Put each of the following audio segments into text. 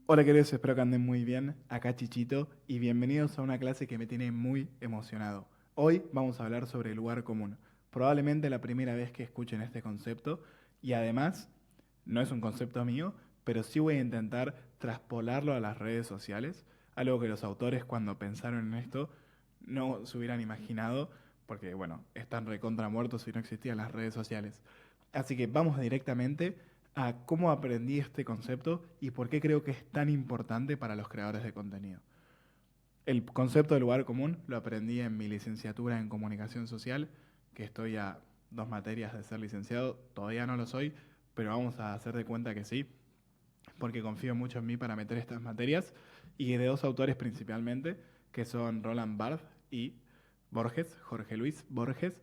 Hola queridos, espero que anden muy bien. Acá Chichito y bienvenidos a una clase que me tiene muy emocionado. Hoy vamos a hablar sobre el lugar común. Probablemente la primera vez que escuchen este concepto y además no es un concepto mío, pero sí voy a intentar traspolarlo a las redes sociales, algo que los autores cuando pensaron en esto no se hubieran imaginado, porque bueno, están recontra muertos si no existían las redes sociales. Así que vamos directamente a cómo aprendí este concepto y por qué creo que es tan importante para los creadores de contenido. El concepto de lugar común lo aprendí en mi licenciatura en comunicación social, que estoy a 2 materias de ser licenciado, todavía no lo soy, pero vamos a hacer de cuenta que sí, porque confío mucho en mí para meter estas materias, y de dos autores principalmente, que son Roland Barthes y Borges, Jorge Luis Borges.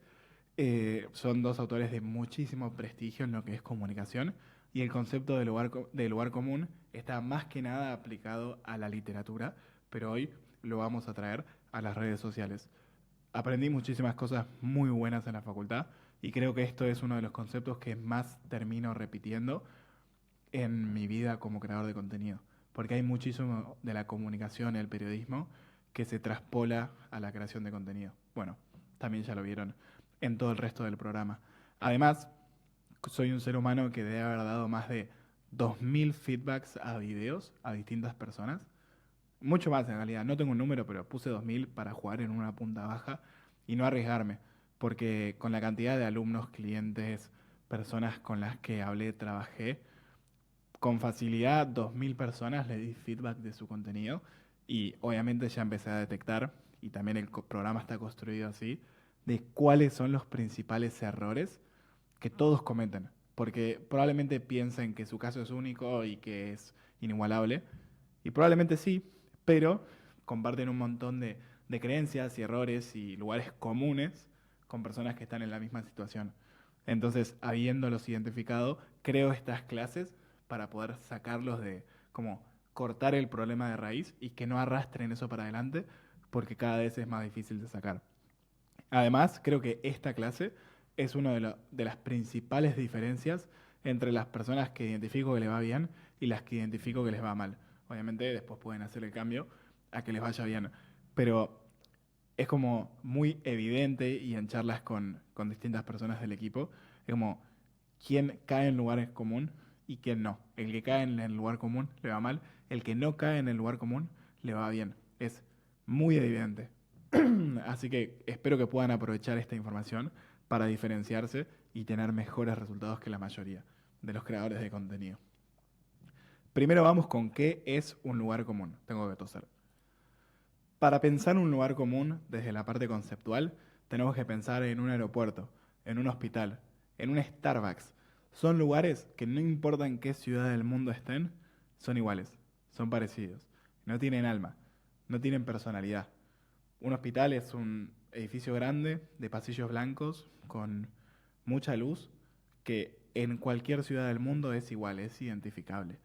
Son dos autores de muchísimo prestigio en lo que es comunicación, y el concepto de lugar común está más que nada aplicado a la literatura, pero hoy lo vamos a traer a las redes sociales. Aprendí muchísimas cosas muy buenas en la facultad y creo que esto es uno de los conceptos que más termino repitiendo en mi vida como creador de contenido, porque hay muchísimo de la comunicación, el periodismo, que se traspola a la creación de contenido. Bueno, también ya lo vieron en todo el resto del programa. Además, soy un ser humano que debe haber dado más de 2000 feedbacks a videos a distintas personas. Mucho más en realidad, no tengo un número, pero puse 2000 para jugar en una punta baja y no arriesgarme, porque con la cantidad de alumnos, clientes, personas con las que hablé, trabajé, con facilidad 2000 personas le di feedback de su contenido y obviamente ya empecé a detectar, y también el programa está construido así, de cuáles son los principales errores que todos cometen. Porque probablemente piensen que su caso es único y que es inigualable. Y probablemente sí, pero comparten un montón de creencias y errores y lugares comunes con personas que están en la misma situación. Entonces, habiéndolos identificado, creo estas clases para poder sacarlos de, como, cortar el problema de raíz y que no arrastren eso para adelante, porque cada vez es más difícil de sacar. Además, creo que esta clase es una de las principales diferencias entre las personas que identifico que les va bien y las que identifico que les va mal. Obviamente después pueden hacer el cambio a que les vaya bien, pero es como muy evidente, y en charlas con distintas personas del equipo, es como quién cae en lugares común y quién no. El que cae en el lugar común le va mal, el que no cae en el lugar común le va bien. Es muy evidente. Así que espero que puedan aprovechar esta información para diferenciarse y tener mejores resultados que la mayoría de los creadores de contenido. Primero vamos con qué es un lugar común. Tengo que toser. Para pensar un lugar común desde la parte conceptual, tenemos que pensar en un aeropuerto, en un hospital, en un Starbucks. Son lugares que no importa en qué ciudad del mundo estén, son iguales, son parecidos. No tienen alma, no tienen personalidad. Un hospital es un edificio grande de pasillos blancos con mucha luz que en cualquier ciudad del mundo es igual, es identificable.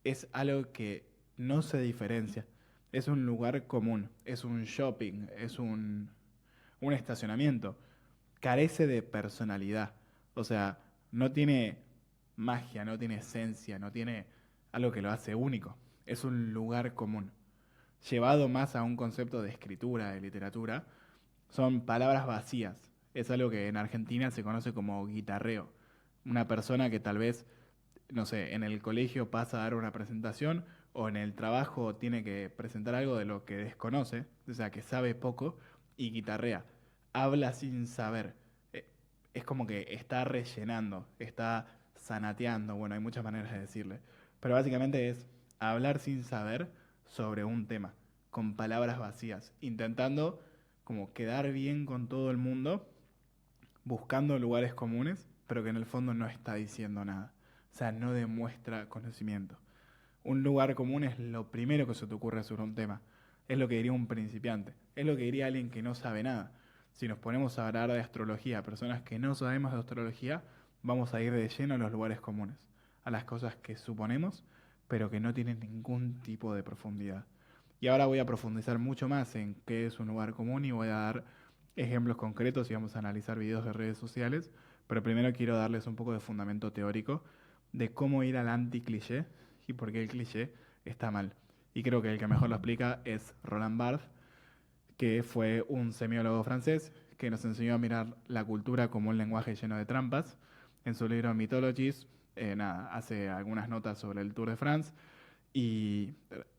Es algo que no se diferencia. Es un lugar común, es un shopping, es un estacionamiento. Carece de personalidad. O sea, no tiene magia, no tiene esencia, no tiene algo que lo hace único. Es un lugar común. Llevado más a un concepto de escritura, de literatura, son palabras vacías. Es algo que en Argentina se conoce como guitarreo. Una persona que tal vez, no sé, en el colegio pasa a dar una presentación o en el trabajo tiene que presentar algo de lo que desconoce, o sea, que sabe poco, y guitarrea. Habla sin saber. Es como que está rellenando, está zanateando, bueno, hay muchas maneras de decirle. Pero básicamente es hablar sin saber sobre un tema, con palabras vacías, intentando como quedar bien con todo el mundo, buscando lugares comunes, pero que en el fondo no está diciendo nada. O sea, no demuestra conocimiento. Un lugar común es lo primero que se te ocurre sobre un tema. Es lo que diría un principiante. Es lo que diría alguien que no sabe nada. Si nos ponemos a hablar de astrología, personas que no sabemos de astrología, vamos a ir de lleno a los lugares comunes, a las cosas que suponemos, pero que no tienen ningún tipo de profundidad. Y ahora voy a profundizar mucho más en qué es un lugar común y voy a dar ejemplos concretos y vamos a analizar videos de redes sociales, pero primero quiero darles un poco de fundamento teórico de cómo ir al anti-cliché y por qué el cliché está mal. Y creo que el que mejor lo explica es Roland Barthes, que fue un semiólogo francés que nos enseñó a mirar la cultura como un lenguaje lleno de trampas. En su libro Mythologies, hace algunas notas sobre el Tour de France y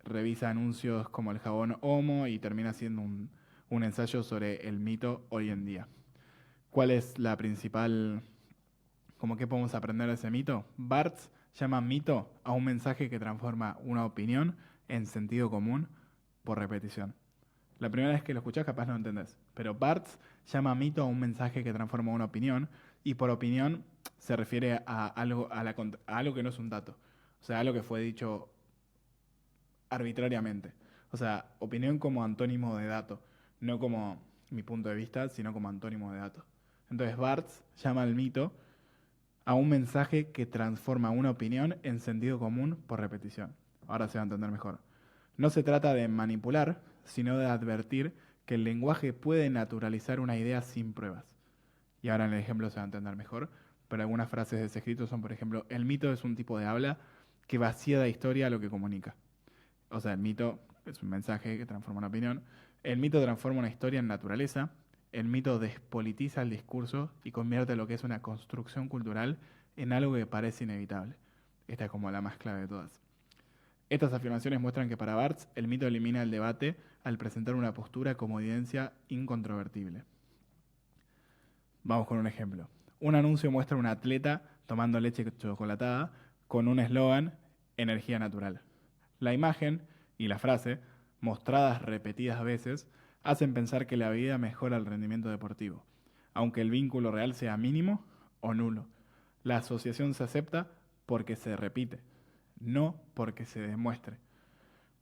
revisa anuncios como el jabón Omo y termina haciendo un ensayo sobre el mito hoy en día. ¿Cuál es la principal, como que podemos aprender de ese mito? Barthes llama mito a un mensaje que transforma una opinión en sentido común por repetición. La primera vez que lo escuchás capaz no entendés, pero Barthes llama mito a un mensaje que transforma una opinión y por opinión se refiere a algo, a algo que no es un dato, o sea, algo que fue dicho arbitrariamente. O sea, opinión como antónimo de dato, no como mi punto de vista, sino como antónimo de dato. Entonces Barthes llama al mito a un mensaje que transforma una opinión en sentido común por repetición. Ahora se va a entender mejor. No se trata de manipular, sino de advertir que el lenguaje puede naturalizar una idea sin pruebas. Y ahora en el ejemplo se va a entender mejor, pero algunas frases de ese escrito son, por ejemplo, el mito es un tipo de habla que vacía de historia lo que comunica. O sea, el mito es un mensaje que transforma una opinión. El mito transforma una historia en naturaleza. El mito despolitiza el discurso y convierte lo que es una construcción cultural en algo que parece inevitable. Esta es como la más clave de todas. Estas afirmaciones muestran que para Barthes el mito elimina el debate al presentar una postura como evidencia incontrovertible. Vamos con un ejemplo. Un anuncio muestra a un atleta tomando leche chocolatada con un eslogan, energía natural. La imagen y la frase, mostradas repetidas veces, hacen pensar que la bebida mejora el rendimiento deportivo, aunque el vínculo real sea mínimo o nulo. La asociación se acepta porque se repite, no porque se demuestre.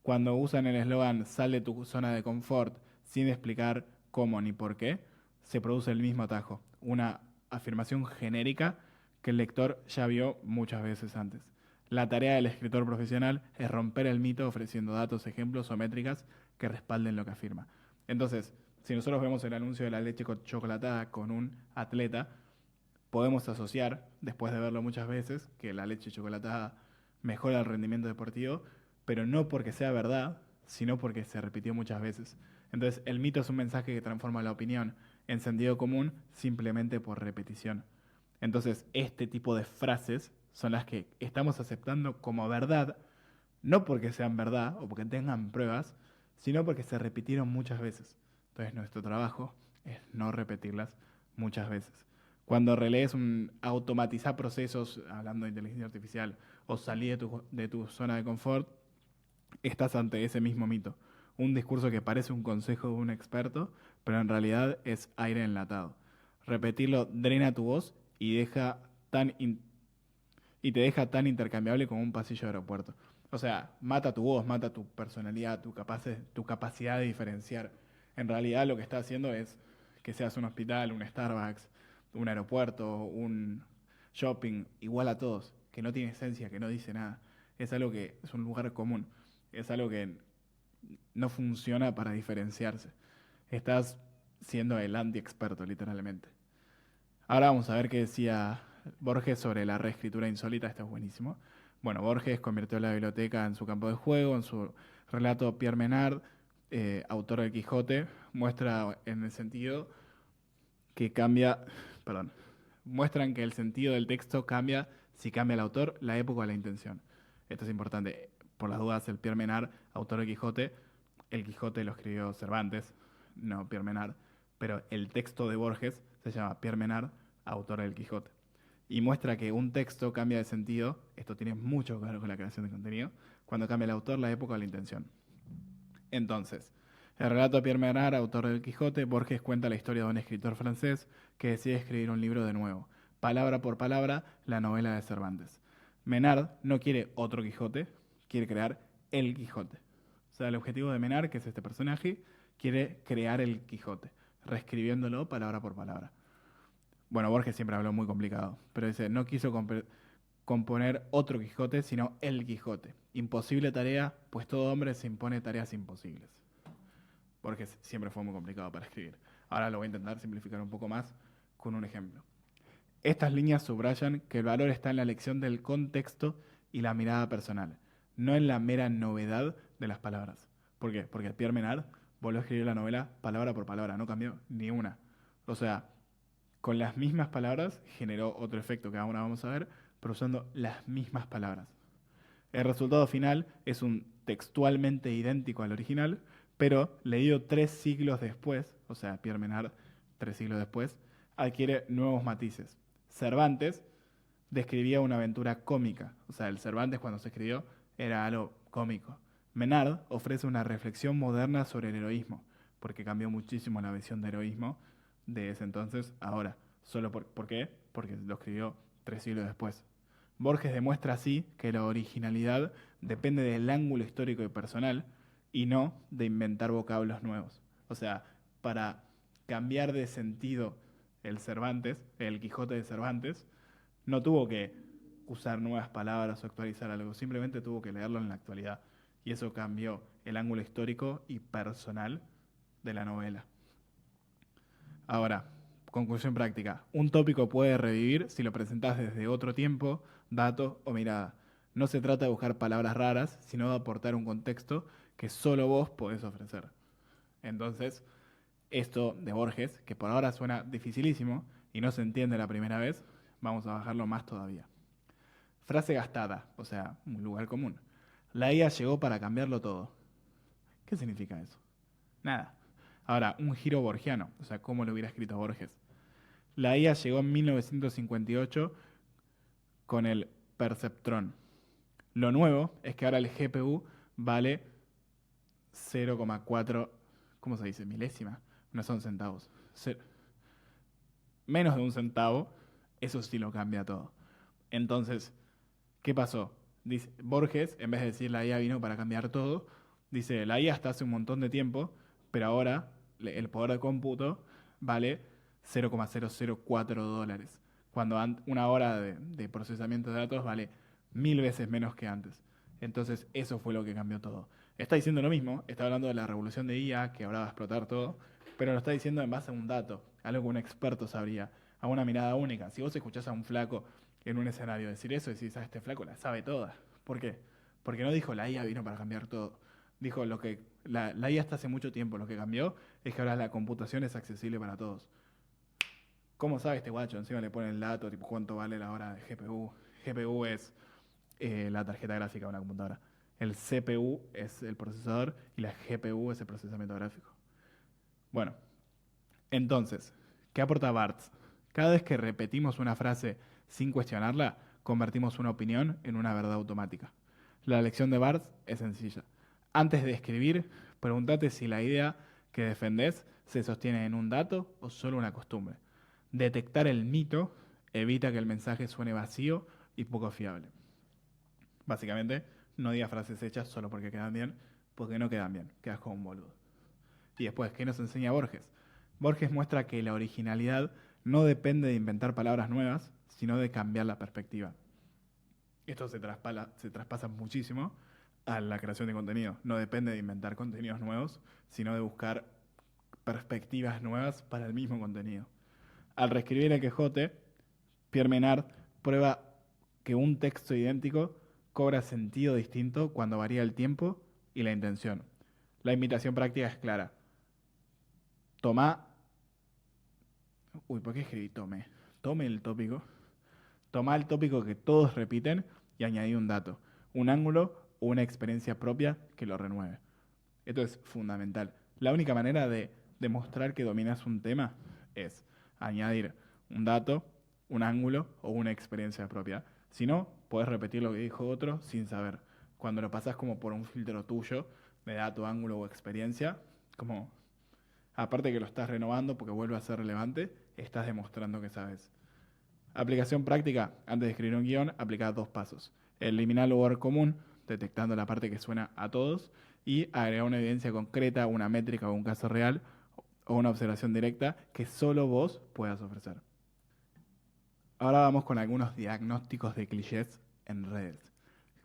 Cuando usan el eslogan sal de tu zona de confort sin explicar cómo ni por qué, se produce el mismo atajo, una afirmación genérica que el lector ya vio muchas veces antes. La tarea del escritor profesional es romper el mito ofreciendo datos, ejemplos o métricas que respalden lo que afirma. Entonces, si nosotros vemos el anuncio de la leche chocolatada con un atleta, podemos asociar, después de verlo muchas veces, que la leche chocolatada mejora el rendimiento deportivo, pero no porque sea verdad, sino porque se repitió muchas veces. Entonces, el mito es un mensaje que transforma la opinión en sentido común simplemente por repetición. Entonces, este tipo de frases son las que estamos aceptando como verdad, no porque sean verdad o porque tengan pruebas, sino porque se repitieron muchas veces. Entonces, nuestro trabajo es no repetirlas muchas veces. Cuando relees automatizar procesos, hablando de inteligencia artificial, o salir de tu zona de confort, estás ante ese mismo mito. Un discurso que parece un consejo de un experto, pero en realidad es aire enlatado. Repetirlo drena tu voz y, y te deja tan intercambiable como un pasillo de aeropuerto. O sea, mata tu voz, mata tu personalidad, tu capacidad de diferenciar. En realidad lo que está haciendo es que seas un hospital, un Starbucks, un aeropuerto, un shopping, igual a todos, que no tiene esencia, que no dice nada. Es algo que es un lugar común, es algo que no funciona para diferenciarse. Estás siendo el anti-experto, literalmente. Ahora vamos a ver qué decía Borges sobre la reescritura insólita. Esto es buenísimo. Bueno, Borges convirtió la biblioteca en su campo de juego. En su relato, Pierre Menard, autor del Quijote, muestra en el sentido que cambia, perdón, muestran que el sentido del texto cambia si cambia el autor, la época o la intención. Esto es importante. Por las dudas, el Pierre Menard, autor del Quijote, el Quijote lo escribió Cervantes, no Pierre Menard, pero el texto de Borges se llama Pierre Menard, autor del Quijote. Y muestra que un texto cambia de sentido, esto tiene mucho que ver con la creación de contenido, cuando cambia el autor, la época o la intención. Entonces, el relato de Pierre Menard, autor del Quijote, Borges cuenta la historia de un escritor francés que decide escribir un libro de nuevo, palabra por palabra, la novela de Cervantes. Menard no quiere otro Quijote, quiere crear el Quijote. O sea, el objetivo de Menard, que es este personaje, quiere crear el Quijote, reescribiéndolo palabra por palabra. Bueno, Borges siempre habló muy complicado, pero dice, no quiso componer otro Quijote, sino el Quijote. Imposible tarea, pues todo hombre se impone tareas imposibles. Borges siempre fue muy complicado para escribir. Ahora lo voy a intentar simplificar un poco más con un ejemplo. Estas líneas subrayan que el valor está en la elección del contexto y la mirada personal, no en la mera novedad de las palabras. ¿Por qué? Porque Pierre Menard volvió a escribir la novela palabra por palabra, no cambió ni una. O sea, con las mismas palabras generó otro efecto que ahora vamos a ver, pero usando las mismas palabras. El resultado final es un textualmente idéntico al original, pero leído 3 siglos después, o sea, Pierre Menard, 3 siglos después, adquiere nuevos matices. Cervantes describía una aventura cómica, o sea, el Cervantes cuando se escribió era algo cómico. Menard ofrece una reflexión moderna sobre el heroísmo, porque cambió muchísimo la visión de heroísmo de ese entonces a ahora. ¿Por qué? Porque lo escribió 3 siglos después. Borges demuestra así que la originalidad depende del ángulo histórico y personal y no de inventar vocablos nuevos. O sea, para cambiar de sentido el Cervantes, el Quijote de Cervantes, no tuvo que usar nuevas palabras o actualizar algo, simplemente tuvo que leerlo en la actualidad. Y eso cambió el ángulo histórico y personal de la novela. Ahora, conclusión práctica. Un tópico puede revivir si lo presentás desde otro tiempo, dato o mirada. No se trata de buscar palabras raras, sino de aportar un contexto que solo vos podés ofrecer. Entonces, esto de Borges, que por ahora suena dificilísimo y no se entiende la primera vez, vamos a bajarlo más todavía. Frase gastada, o sea, un lugar común. La IA llegó para cambiarlo todo. ¿Qué significa eso? Nada. Ahora, un giro borgiano, o sea, ¿cómo lo hubiera escrito Borges? La IA llegó en 1958 con el perceptrón. Lo nuevo es que ahora el GPU vale 0,4, ¿cómo se dice? Milésima. No son centavos. Menos de un centavo, eso sí lo cambia todo. Entonces, ¿qué pasó? Dice, Borges, en vez de decir la IA vino para cambiar todo, dice la IA hasta hace un montón de tiempo, pero ahora el poder de cómputo vale 0,004 dólares, cuando una hora de procesamiento de datos vale 1000 veces menos que antes. Entonces eso fue lo que cambió todo. Está diciendo lo mismo, está hablando de la revolución de IA, que ahora va a explotar todo, pero lo está diciendo en base a un dato, algo que un experto sabría, a una mirada única. Si vos escuchás a un flaco en un escenario decir eso, decís, este flaco la sabe toda. ¿Por qué? Porque no dijo la IA vino para cambiar todo. Dijo lo que la IA hasta hace mucho tiempo, lo que cambió es que ahora la computación es accesible para todos. ¿Cómo sabe este guacho? Encima le ponen el dato, tipo cuánto vale la hora de GPU. GPU es la tarjeta gráfica de una computadora. El CPU es el procesador y la GPU es el procesamiento gráfico. Bueno, entonces, ¿qué aporta Barthes? Cada vez que repetimos una frase sin cuestionarla, convertimos una opinión en una verdad automática. La lección de Barthes es sencilla. Antes de escribir, pregúntate si la idea que defendés se sostiene en un dato o solo una costumbre. Detectar el mito evita que el mensaje suene vacío y poco fiable. Básicamente, no digas frases hechas solo porque quedan bien, porque no quedan bien, quedas como un boludo. Y después, ¿qué nos enseña Borges? Borges muestra que la originalidad no depende de inventar palabras nuevas, sino de cambiar la perspectiva. Esto se traspasa muchísimo a la creación de contenido. No depende de inventar contenidos nuevos, sino de buscar perspectivas nuevas para el mismo contenido. Al reescribir el Quijote, Pierre Menard prueba que un texto idéntico cobra sentido distinto cuando varía el tiempo y la intención. La invitación práctica es clara. Toma. Uy, ¿por qué escribí tome? Tome el tópico. Toma el tópico que todos repiten y añadí un dato, un ángulo o una experiencia propia que lo renueve. Esto es fundamental. La única manera de demostrar que dominas un tema es añadir un dato, un ángulo o una experiencia propia. Si no, puedes repetir lo que dijo otro sin saber. Cuando lo pasas como por un filtro tuyo de dato, ángulo o experiencia, como aparte que lo estás renovando porque vuelve a ser relevante, estás demostrando que sabes. Aplicación práctica. Antes de escribir un guión, aplica 2 pasos. Eliminar el lugar común, detectando la parte que suena a todos, y agregar una evidencia concreta, una métrica o un caso real, o una observación directa que solo vos puedas ofrecer. Ahora vamos con algunos diagnósticos de clichés en redes.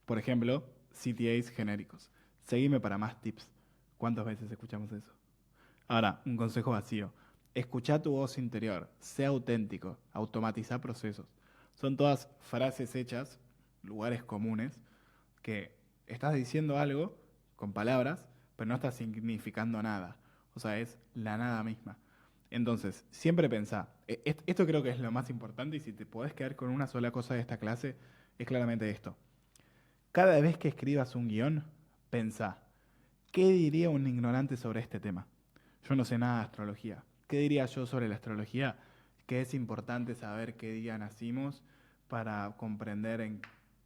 Por ejemplo, CTAs genéricos. Seguime para más tips. ¿Cuántas veces escuchamos eso? Ahora, un consejo vacío. Escucha tu voz interior, sea auténtico, automatiza procesos. Son todas frases hechas, lugares comunes, que estás diciendo algo con palabras, pero no estás significando nada. O sea, es la nada misma. Entonces, siempre pensá, esto creo que es lo más importante y si te podés quedar con una sola cosa de esta clase, es claramente esto. Cada vez que escribas un guión, pensá, ¿qué diría un ignorante sobre este tema? Yo no sé nada de astrología. ¿Qué diría yo sobre la astrología? Que es importante saber qué día nacimos para comprender en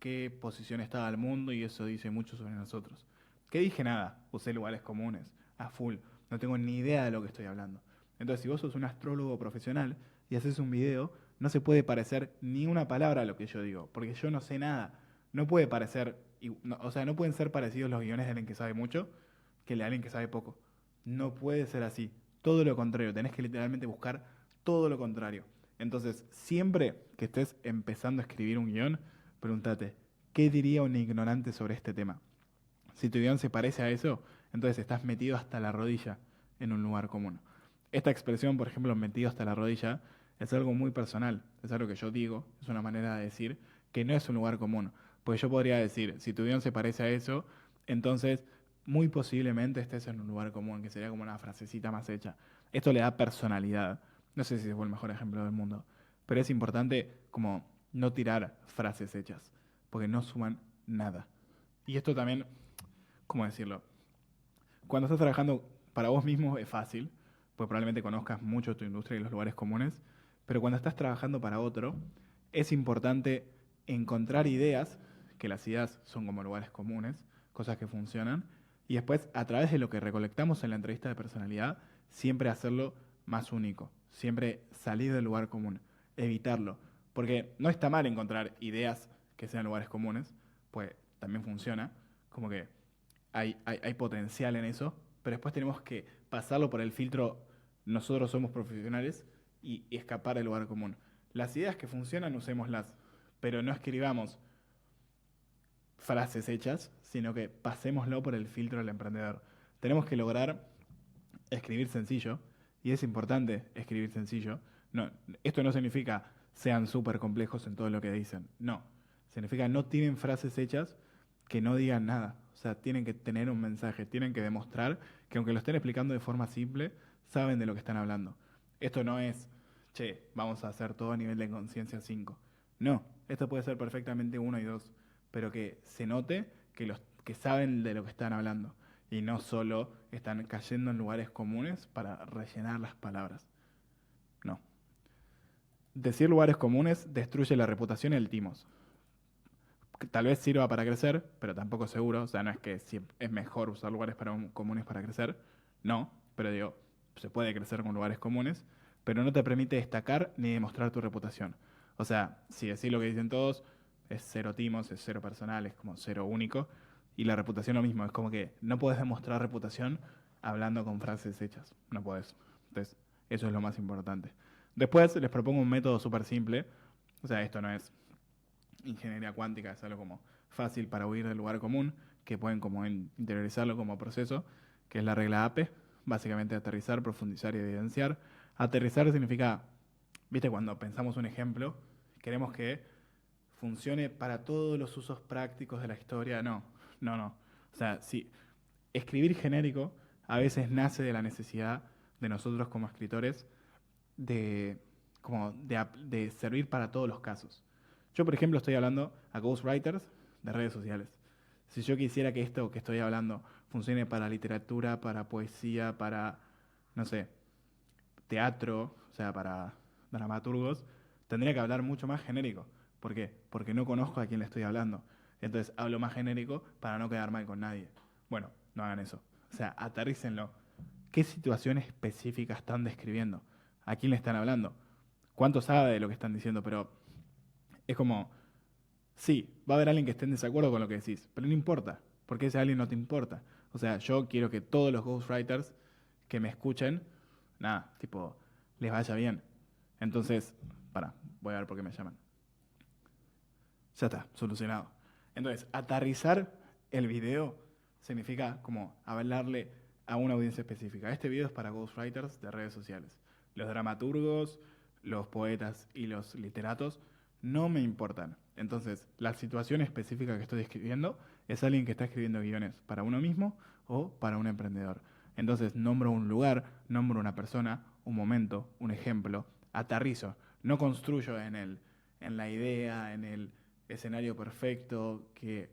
qué posición estaba el mundo y eso dice mucho sobre nosotros. ¿Qué dije? Nada, usé lugares comunes, a full. No tengo ni idea de lo que estoy hablando. Entonces, si vos sos un astrólogo profesional y haces un video, no se puede parecer ni una palabra a lo que yo digo, porque yo no sé nada. No puede parecer, o sea, no pueden ser parecidos los guiones de alguien que sabe mucho que el de alguien que sabe poco. No puede ser así. Todo lo contrario, tenés que literalmente buscar todo lo contrario. Entonces, siempre que estés empezando a escribir un guión, pregúntate, ¿qué diría un ignorante sobre este tema? Si tu guión se parece a eso, entonces estás metido hasta la rodilla en un lugar común. Esta expresión, por ejemplo, metido hasta la rodilla, es algo muy personal, es algo que yo digo, es una manera de decir que no es un lugar común. Pues yo podría decir, si tu guión se parece a eso, entonces muy posiblemente estés en un lugar común, que sería como una frasecita más hecha. Esto le da personalidad. No sé si es el mejor ejemplo del mundo, pero es importante como no tirar frases hechas, porque no suman nada. Y esto también, ¿cómo decirlo? Cuando estás trabajando para vos mismo es fácil, pues probablemente conozcas mucho tu industria y los lugares comunes, pero cuando estás trabajando para otro, es importante encontrar ideas, que las ideas son como lugares comunes, cosas que funcionan, y después a través de lo que recolectamos en la entrevista de personalidad, siempre hacerlo más único, siempre salir del lugar común, evitarlo, porque no está mal encontrar ideas que sean lugares comunes, pues también funciona, como que hay potencial en eso, pero después tenemos que pasarlo por el filtro, nosotros somos profesionales y escapar del lugar común. Las ideas que funcionan, usémoslas, pero no escribamos frases hechas, sino que pasémoslo por el filtro del emprendedor. Tenemos que lograr escribir sencillo, y es importante escribir sencillo. No, esto no significa sean súper complejos en todo lo que dicen, no. Significa no tienen frases hechas que no digan nada. O sea, tienen que tener un mensaje, tienen que demostrar que aunque lo estén explicando de forma simple, saben de lo que están hablando. Esto no es, che, vamos a hacer todo a nivel de conciencia 5. No, esto puede ser perfectamente 1 y 2, pero que se note que los que saben de lo que están hablando y no solo están cayendo en lugares comunes para rellenar las palabras. No. Decir lugares comunes destruye la reputación y el timos. Tal vez sirva para crecer, pero tampoco seguro. O sea, no es que si es mejor usar lugares comunes para crecer. No, pero digo, se puede crecer con lugares comunes, pero no te permite destacar ni demostrar tu reputación. O sea, si decís lo que dicen todos, es cero timos, es cero personal, es como cero único. Y la reputación lo mismo, es como que no puedes demostrar reputación hablando con frases hechas. No puedes. Entonces, eso es lo más importante. Después les propongo un método súper simple. O sea, esto no es ingeniería cuántica, es algo como fácil para huir del lugar común, que pueden como interiorizarlo como proceso, que es la regla APE, básicamente aterrizar, profundizar y evidenciar. Aterrizar significa, viste, cuando pensamos un ejemplo, queremos que funcione para todos los usos prácticos de la historia. No, no, no. O sea, si escribir genérico a veces nace de la necesidad de nosotros como escritores de, de servir para todos los casos. Yo, por ejemplo, estoy hablando a ghostwriters de redes sociales. Si yo quisiera que esto que estoy hablando funcione para literatura, para poesía, para, no sé, teatro, o sea, para dramaturgos, tendría que hablar mucho más genérico. ¿Por qué? Porque no conozco a quién le estoy hablando. Entonces hablo más genérico para no quedar mal con nadie. Bueno, no hagan eso. O sea, aterrícenlo. ¿Qué situación específica están describiendo? ¿A quién le están hablando? ¿Cuánto sabe de lo que están diciendo? Pero es como, sí, va a haber alguien que esté en desacuerdo con lo que decís, pero no importa, porque ese alguien no te importa. O sea, yo quiero que todos los ghostwriters que me escuchen, nada, tipo, les vaya bien. Entonces, voy a ver por qué me llaman. Ya está, solucionado. Entonces, aterrizar el video significa como hablarle a una audiencia específica. Este video es para ghostwriters de redes sociales. Los dramaturgos, los poetas y los literatos no me importan. Entonces, la situación específica que estoy escribiendo es alguien que está escribiendo guiones para uno mismo o para un emprendedor. Entonces, nombro un lugar, nombro una persona, un momento, un ejemplo, aterrizo. No construyo en la idea, en el escenario perfecto que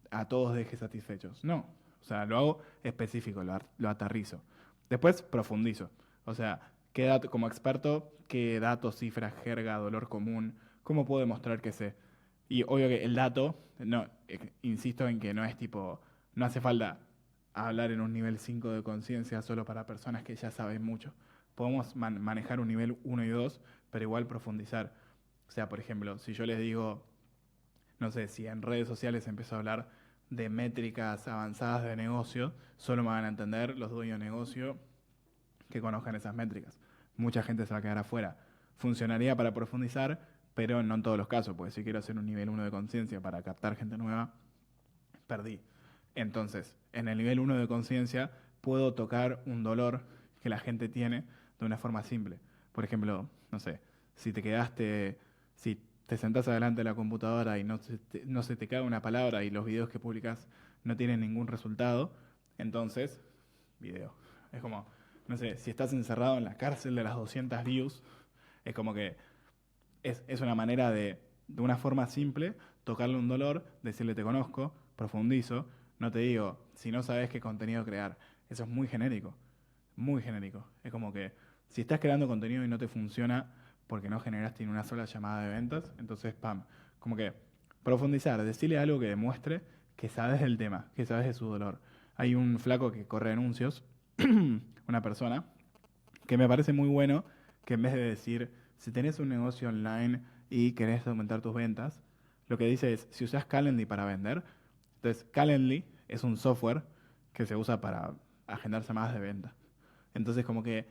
a todos deje satisfechos. No. O sea, lo hago específico, lo aterrizo. Después profundizo. O sea, como experto, qué datos, cifras, jerga, dolor común, cómo puedo demostrar que sé. Y obvio que el dato, no, insisto en que no es tipo, no hace falta hablar en un nivel 5 de conciencia solo para personas que ya saben mucho. Podemos manejar un nivel uno y 2, pero igual profundizar. O sea, por ejemplo, si yo les digo, no sé, si en redes sociales empiezo a hablar de métricas avanzadas de negocio, solo me van a entender los dueños de negocio que conozcan esas métricas. Mucha gente se va a quedar afuera. Funcionaría para profundizar, pero no en todos los casos, porque si quiero hacer un nivel uno de conciencia para captar gente nueva, perdí. Entonces, en el nivel uno de conciencia puedo tocar un dolor que la gente tiene de una forma simple. Por ejemplo, no sé, si te quedaste, si te sentás adelante de la computadora y no se te cae una palabra y los videos que publicas no tienen ningún resultado, entonces, video. Es como, no sé, si estás encerrado en la cárcel de las 200 views, es como que es una manera de una forma simple, tocarle un dolor, decirle te conozco, profundizo, no te digo, si no sabes qué contenido crear. Eso es muy genérico, muy genérico. Es como que si estás creando contenido y no te funciona porque no generaste ni una sola llamada de ventas, entonces, pam, como que profundizar, decirle algo que demuestre que sabes del tema, que sabes de su dolor. Hay un flaco que corre anuncios, una persona, que me parece muy bueno que en vez de decir, si tenés un negocio online y querés aumentar tus ventas, lo que dice es, si usás Calendly para vender, entonces Calendly es un software que se usa para agendar llamadas de venta. Entonces como que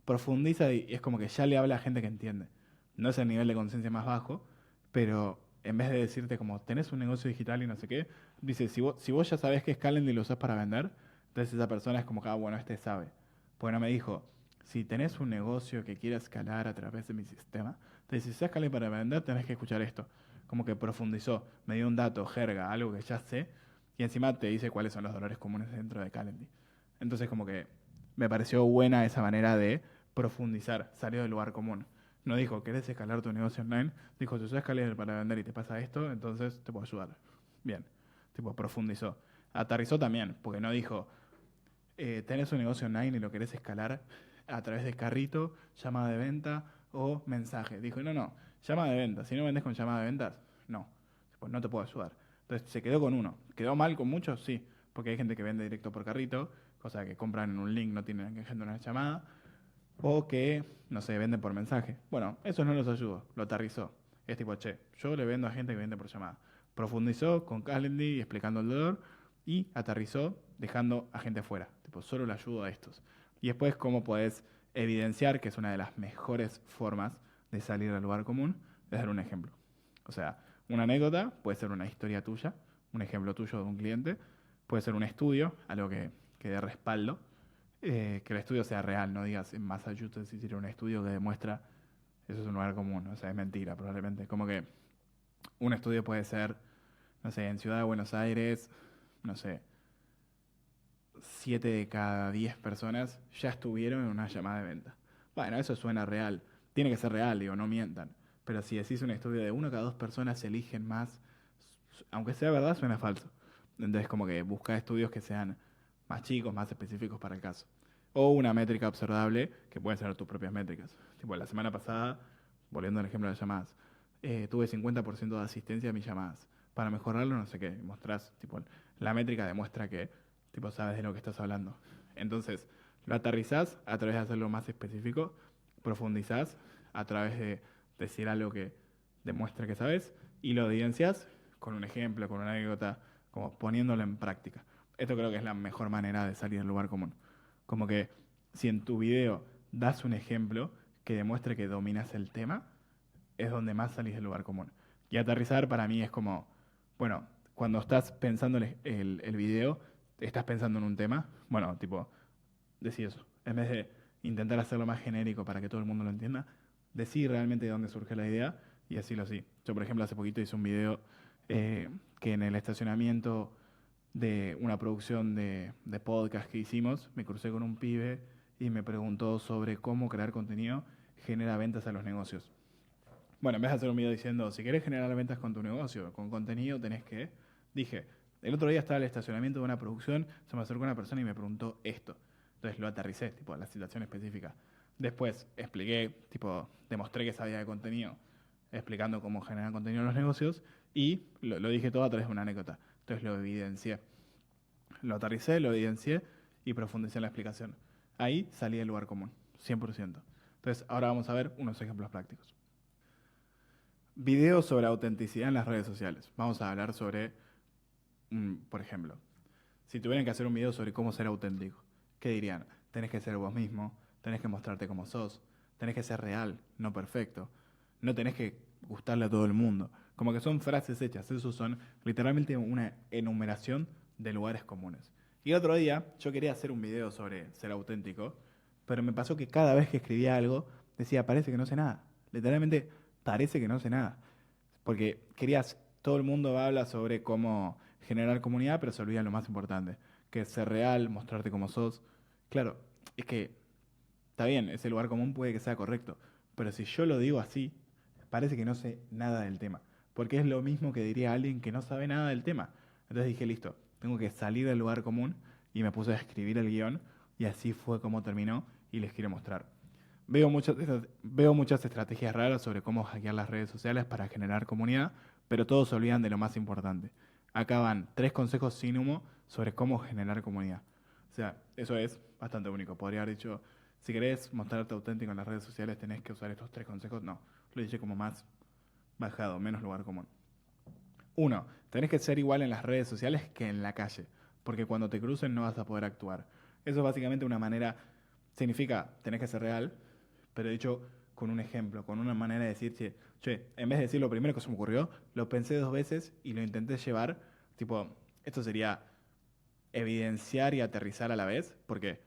profundiza y es como que ya le habla a gente que entiende. No es el nivel de conciencia más bajo, pero en vez de decirte como tenés un negocio digital y no sé qué, dice, si vos ya sabés que es Calendly y lo usás para vender, entonces esa persona es como que, ah, bueno, este sabe. Pues no me dijo, si tenés un negocio que quiera escalar a través de mi sistema, entonces si usás Calendly para vender, tenés que escuchar esto. Como que profundizó, me dio un dato, jerga, algo que ya sé, y encima te dice cuáles son los dolores comunes dentro de Calendly. Entonces como que me pareció buena esa manera de profundizar, salió del lugar común. No dijo, ¿querés escalar tu negocio online? Dijo, si usas Calendly para vender y te pasa esto, entonces te puedo ayudar. Bien, tipo, profundizó. Aterrizó también, porque no dijo, tenés un negocio online y lo querés escalar a través de carrito, llamada de venta o mensaje. Dijo, no, no, llamada de venta. Si no vendes con llamada de ventas, no. Pues no te puedo ayudar. Entonces se quedó con uno. ¿Quedó mal con muchos? Sí. Porque hay gente que vende directo por carrito, cosa que compran en un link, no tienen que agendar una llamada. O que, no sé, venden por mensaje. Bueno, eso no los ayudó, lo aterrizó. Es tipo, che, yo le vendo a gente que vende por llamada. Profundizó con Calendly explicando el dolor y aterrizó dejando a gente afuera. Tipo, solo le ayudo a estos. Y después, cómo podés evidenciar que es una de las mejores formas de salir del lugar común, es dar un ejemplo. O sea, una anécdota puede ser una historia tuya, un ejemplo tuyo de un cliente, puede ser un estudio, algo que dé respaldo, que el estudio sea real, no digas en Massachusetts hicieron un estudio que demuestra eso es un lugar común, o sea, es mentira probablemente. Como que un estudio puede ser, no sé, en Ciudad de Buenos Aires, no sé, 7 de cada 10 personas ya estuvieron en una llamada de venta. Bueno, eso suena real. Tiene que ser real, digo, no mientan. Pero si decís un estudio de uno cada dos personas se eligen más, aunque sea verdad, suena falso. Entonces, como que busca estudios que sean más chicos, más específicos para el caso. O una métrica observable, que pueden ser tus propias métricas. Tipo, la semana pasada, volviendo al ejemplo de las llamadas, tuve 50% de asistencia a mis llamadas. Para mejorarlo, no sé qué, mostrás, tipo, la métrica demuestra que, tipo, sabes de lo que estás hablando. Entonces, lo aterrizás a través de hacerlo más específico, profundizás a través de decir algo que demuestra que sabes y lo evidencias con un ejemplo, con una anécdota, como poniéndolo en práctica. Esto creo que es la mejor manera de salir del lugar común. Como que si en tu video das un ejemplo que demuestre que dominas el tema, es donde más salís del lugar común. Y aterrizar para mí es como, bueno, cuando estás pensando el video, estás pensando en un tema, bueno, tipo, decir eso. En vez de intentar hacerlo más genérico para que todo el mundo lo entienda, decir realmente de dónde surge la idea y así lo así. Yo, por ejemplo, hace poquito hice un video que en el estacionamiento de una producción de podcast que hicimos, me crucé con un pibe y me preguntó sobre cómo crear contenido genera ventas a los negocios. Bueno, en vez de hacer un video diciendo, si querés generar ventas con tu negocio, con contenido, tenés que... Dije, el otro día estaba en el estacionamiento de una producción, se me acercó una persona y me preguntó esto. Entonces lo aterricé, tipo, a la situación específica. Después expliqué, tipo, demostré que sabía de contenido, explicando cómo generar contenido en los negocios y lo dije todo a través de una anécdota. Entonces lo evidencié. Lo aterricé, lo evidencié y profundicé en la explicación. Ahí salí del lugar común, 100%. Entonces ahora vamos a ver unos ejemplos prácticos. Videos sobre autenticidad en las redes sociales. Vamos a hablar sobre, por ejemplo, si tuvieran que hacer un video sobre cómo ser auténtico, ¿qué dirían? Tenés que ser vos mismo, tenés que mostrarte como sos, tenés que ser real, no perfecto, no tenés que gustarle a todo el mundo. Como que son frases hechas, esos son literalmente una enumeración de lugares comunes. Y el otro día yo quería hacer un video sobre ser auténtico, pero me pasó que cada vez que escribía algo decía, parece que no sé nada. Literalmente parece que no sé nada. Porque querías, todo el mundo habla sobre cómo generar comunidad, pero se olvida lo más importante, que es ser real, mostrarte como sos. Claro, es que está bien, ese lugar común puede que sea correcto, pero si yo lo digo así, parece que no sé nada del tema, porque es lo mismo que diría alguien que no sabe nada del tema. Entonces dije, listo, tengo que salir del lugar común y me puse a escribir el guión y así fue como terminó y les quiero mostrar. Veo muchas estrategias raras sobre cómo hackear las redes sociales para generar comunidad, pero todos se olvidan de lo más importante. Acá van 3 consejos sin humo sobre cómo generar comunidad. O sea, eso es bastante único. Podría haber dicho, si querés mostrarte auténtico en las redes sociales, tenés que usar estos 3 consejos. No, lo dije como más bajado, menos lugar común. Uno, tenés que ser igual en las redes sociales que en la calle, porque cuando te crucen no vas a poder actuar. Eso es básicamente una manera, significa, tenés que ser real, pero dicho con un ejemplo, con una manera de decir, che, en vez de decir lo primero que se me ocurrió, lo pensé 2 veces y lo intenté llevar, tipo, esto sería evidenciar y aterrizar a la vez, porque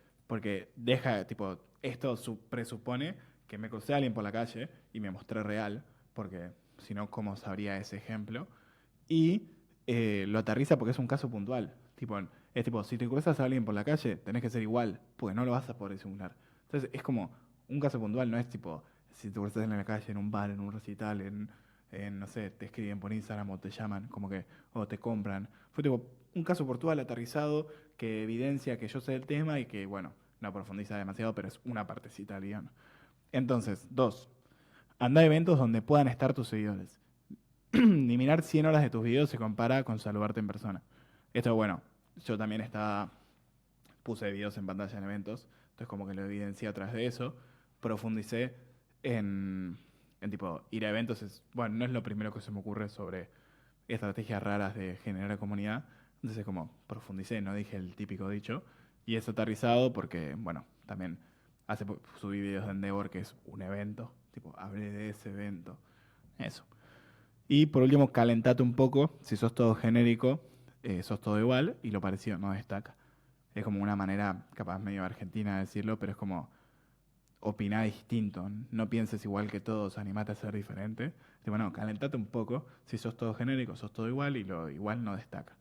deja, tipo, esto presupone que me crucé a alguien por la calle y me mostré real, porque si no, ¿cómo sabría ese ejemplo? Y lo aterriza porque es un caso puntual. Tipo, es tipo, si te cruzas a alguien por la calle, tenés que ser igual, porque no lo vas a poder disimular. Entonces, es como un caso puntual, no es tipo, si te cruzas en la calle, en un bar, en un recital, no sé, te escriben por Instagram o te llaman, como que, o te compran. Fue tipo un caso puntual aterrizado que evidencia que yo sé el tema y que, bueno, no profundiza demasiado, pero es una partecita del guión. Entonces, 2, anda a eventos donde puedan estar tus seguidores. Ni mirar 100 horas de tus videos se compara con saludarte en persona. Esto, bueno, yo también puse videos en pantalla en eventos, entonces como que lo evidencié a través de eso, profundicé en, en tipo, ir a eventos, bueno, no es lo primero que se me ocurre sobre estrategias raras de generar comunidad, entonces como profundicé, no dije el típico dicho, y es aterrizado porque, bueno, también subí videos de Endeavor, que es un evento, tipo, hablé de ese evento, eso. Y por último, calentate un poco. Si sos todo genérico, sos todo igual y lo parecido no destaca. Es como una manera, capaz medio argentina de decirlo, pero es como opinar distinto. No pienses igual que todos, animate a ser diferente. Y bueno, calentate un poco. Si sos todo genérico, sos todo igual y lo igual no destaca.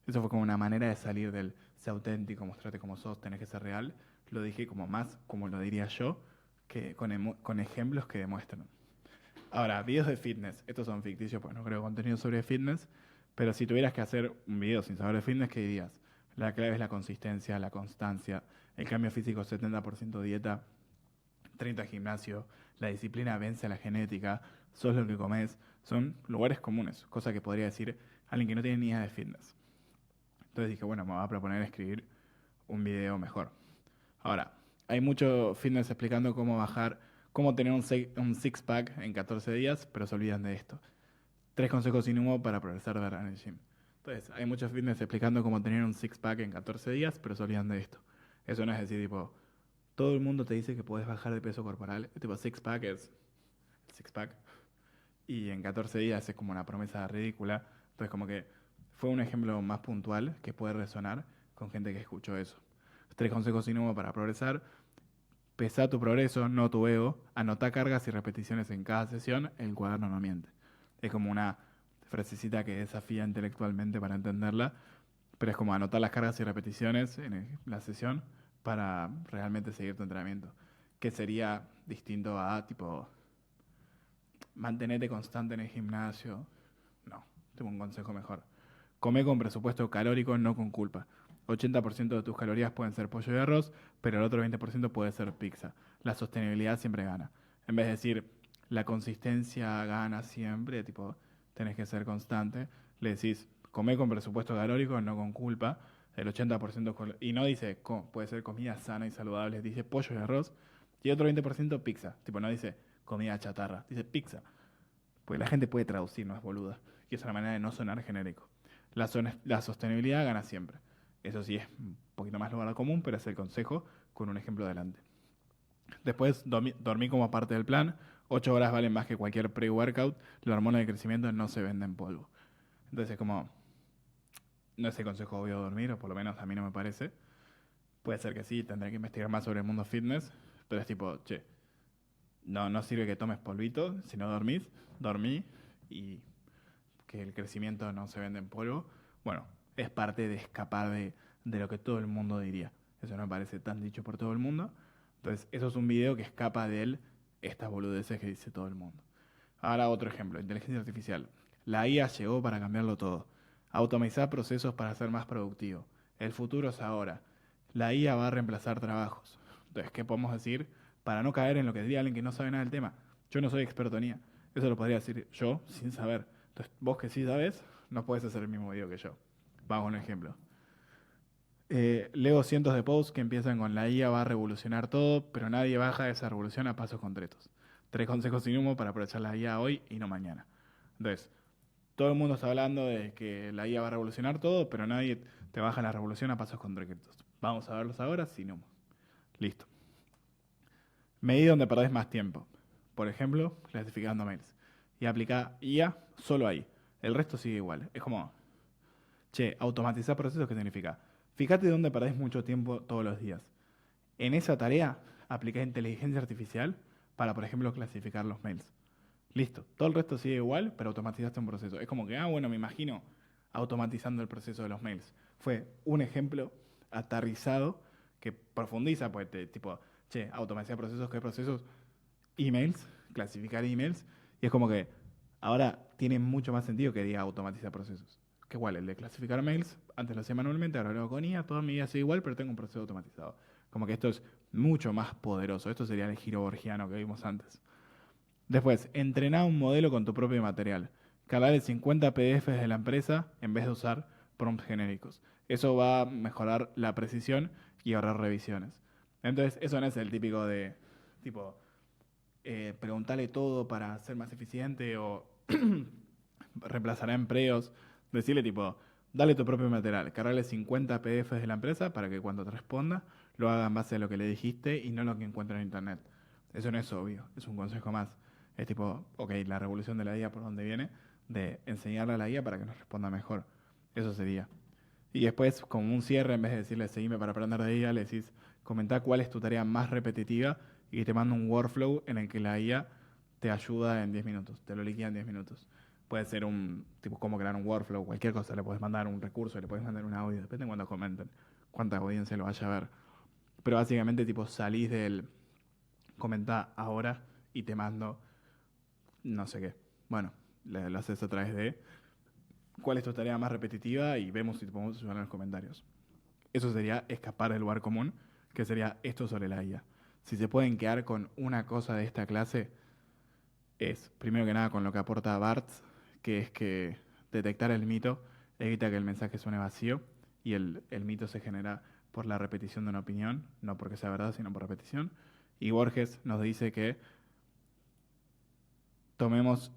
Eso fue como una manera de salir del ser auténtico, mostrarte como sos, tenés que ser real. Lo dije como más, como lo diría yo, que con ejemplos que demuestran. Ahora, videos de fitness. Estos son ficticios porque no creo contenido sobre fitness. Pero si tuvieras que hacer un video sin saber de fitness, ¿qué dirías? La clave es la consistencia, la constancia. El cambio físico 70% dieta, 30 gimnasio. La disciplina vence a la genética. Sos lo que comes. Son lugares comunes. Cosa que podría decir alguien que no tiene ni idea de fitness. Entonces dije, bueno, me voy a proponer escribir un video mejor. Ahora, hay mucho fitness explicando cómo bajar, cómo tener un six-pack en 14 días, pero se olvidan de esto. 3 consejos sin humo para progresar de verdad en el gym. Entonces, hay muchos fitness explicando cómo tener un six-pack en 14 días, pero se olvidan de esto. Eso no es decir, tipo, todo el mundo te dice que puedes bajar de peso corporal. Tipo, six-pack es six-pack. Y en 14 días es como una promesa ridícula. Entonces, como que fue un ejemplo más puntual que puede resonar con gente que escuchó eso. 3 consejos sin humo para progresar. Pesá tu progreso, no tu ego. Anotá cargas y repeticiones en cada sesión. El cuaderno no miente. Es como una frasecita que desafía intelectualmente para entenderla, pero es como anotar las cargas y repeticiones en la sesión para realmente seguir tu entrenamiento. Que sería distinto a, tipo, mantenerte constante en el gimnasio. No, tengo un consejo mejor. Come con presupuesto calórico, no con culpa. 80% de tus calorías pueden ser pollo y arroz, pero el otro 20% puede ser pizza. La sostenibilidad siempre gana. En vez de decir, la consistencia gana siempre, tipo, tenés que ser constante, le decís, come con presupuesto calórico, no con culpa. El 80% y no dice, puede ser comida sana y saludable, dice pollo y arroz. Y otro 20% pizza. Tipo, no dice comida chatarra, dice pizza. Porque la gente puede traducir, no es boluda. Y es una manera de no sonar genérico. La sostenibilidad gana siempre. Eso sí es un poquito más lugar común, pero es el consejo con un ejemplo adelante. Después, dormí como parte del plan. 8 horas valen más que cualquier pre-workout. Los hormonas de crecimiento no se venden en polvo. Entonces, como no es el consejo obvio de dormir, o por lo menos a mí no me parece. Puede ser que sí, tendré que investigar más sobre el mundo fitness. Pero es tipo, che, no sirve que tomes polvito si no dormís. Dormí y que el crecimiento no se vende en polvo, bueno, es parte de escapar de lo que todo el mundo diría. Eso no me parece tan dicho por todo el mundo. Entonces, eso es un video que escapa de él estas boludeces que dice todo el mundo. Ahora otro ejemplo, inteligencia artificial. La IA llegó para cambiarlo todo. Automatizar procesos para ser más productivo. El futuro es ahora. La IA va a reemplazar trabajos. Entonces, ¿qué podemos decir para no caer en lo que diría alguien que no sabe nada del tema? Yo no soy experto en IA. Eso lo podría decir yo sin saber. Entonces, vos que sí sabes, no puedes hacer el mismo video que yo. Vamos con un ejemplo. Leo cientos de posts que empiezan con la IA va a revolucionar todo, pero nadie baja esa revolución a pasos concretos. 3 consejos sin humo para aprovechar la IA hoy y no mañana. Entonces, todo el mundo está hablando de que la IA va a revolucionar todo, pero nadie te baja la revolución a pasos concretos. Vamos a verlos ahora sin humo. Listo. Medí donde perdés más tiempo. Por ejemplo, clasificando mails. Y aplica IA solo ahí. El resto sigue igual. Es como, che, automatizar procesos, ¿qué significa? Fíjate dónde perdés mucho tiempo todos los días. En esa tarea, aplica inteligencia artificial para, por ejemplo, clasificar los mails. Listo. Todo el resto sigue igual, pero automatizaste un proceso. Es como que, bueno, me imagino automatizando el proceso de los mails. Fue un ejemplo aterrizado que profundiza, pues, tipo, che, automatizar procesos, ¿qué procesos? Emails, clasificar emails. Y es como que ahora tiene mucho más sentido que diga automatizar procesos. Que igual, el de clasificar mails, antes lo hacía manualmente, ahora lo hago con IA, toda mi vida sigue igual, pero tengo un proceso automatizado. Como que esto es mucho más poderoso. Esto sería el giro borgiano que vimos antes. Después, entrená un modelo con tu propio material. Cargale 50 PDFs de la empresa en vez de usar prompts genéricos. Eso va a mejorar la precisión y ahorrar revisiones. Entonces, eso no es el típico de, tipo, preguntarle todo para ser más eficiente o reemplazará empleos. Decirle tipo, dale tu propio material, cargale 50 PDFs de la empresa para que cuando te responda lo haga en base a lo que le dijiste y no lo que encuentra en internet. Eso no es obvio, es un consejo más. Es tipo, ok, la revolución de la IA por dónde viene, de enseñarle a la IA para que nos responda mejor. Eso sería. Y después, como un cierre, en vez de decirle seguime para aprender de IA, le decís comentá cuál es tu tarea más repetitiva y te manda un workflow en el que la IA te ayuda en 10 minutos, te lo liquida en 10 minutos. Puede ser un tipo cómo crear un workflow, cualquier cosa, le puedes mandar un recurso, le puedes mandar un audio, depende de cuando comenten, cuánta audiencia lo vaya a ver. Pero básicamente tipo salís del comentá ahora y te mando no sé qué. Bueno, lo haces a través de cuál es tu tarea más repetitiva y vemos si te podemos ayudar en los comentarios. Eso sería escapar del lugar común, que sería esto sobre la IA. Si se pueden quedar con una cosa de esta clase, es, primero que nada, con lo que aporta Barthes, que es que detectar el mito evita que el mensaje suene vacío y el mito se genera por la repetición de una opinión, no porque sea verdad, sino por repetición. Y Borges nos dice que tomemos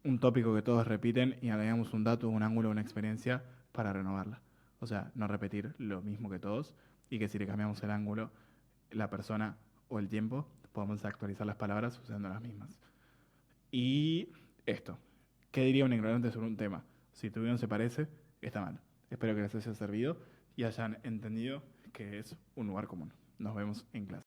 un tópico que todos repiten y agregamos un dato, un ángulo, una experiencia para renovarla. O sea, no repetir lo mismo que todos y que si le cambiamos el ángulo, la persona o el tiempo, podemos actualizar las palabras usando las mismas. Y esto, ¿qué diría un ignorante sobre un tema? Si tu video se parece, está mal. Espero que les haya servido y hayan entendido que es un lugar común. Nos vemos en clase.